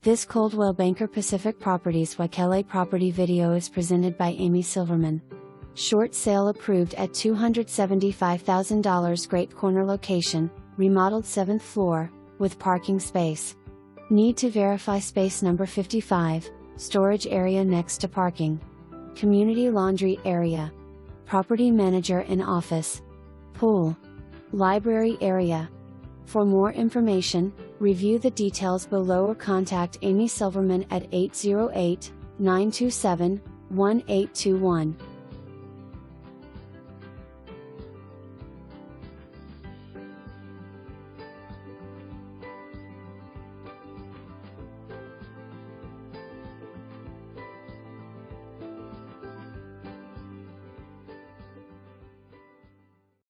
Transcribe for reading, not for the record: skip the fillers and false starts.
This Coldwell Banker Pacific Properties Waikele property video is presented by Amy Silverman. Short sale approved at $275,000. Great corner location, remodeled 7th floor, with parking space. Need to verify space number 55, storage area next to parking. Community laundry area. Property manager and office. Pool. Library area. For more information, review the details below or contact Amy Silverman at 808-927-1821.